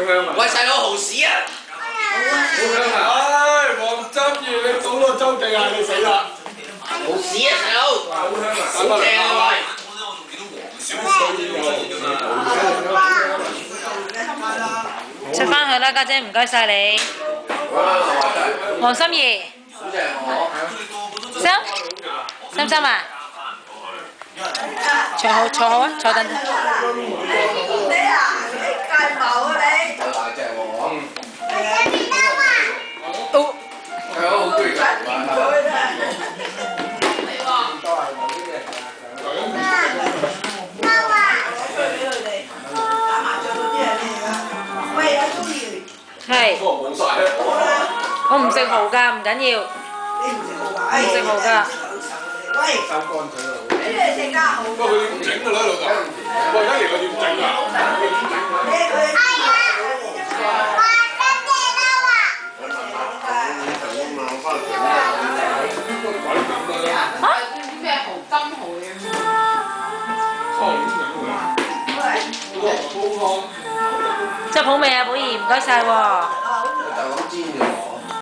喂，細佬蠔豉啊！好香啊！唉，黃針魚你數到周記啊，你死啦！蠔豉啊，細佬！好香啊！好正啊喂！出翻去啦，家姐，唔該晒你。黃心怡，心心心啊！坐好坐好啊，坐等陣。你啊，你計謀啊你！大隻喎！哦，係啊，好中意㗎。係。冇晒啦！我唔食蠔㗎，唔緊要。唔食蠔㗎。喂，收乾咗啦！你哋食家好。不過佢點整㗎咧，老豆？喂，而家嚟個點整啊？咩蠔針蠔嘅？執好未啊，寶儀？唔該晒喎。就咁煎嘅。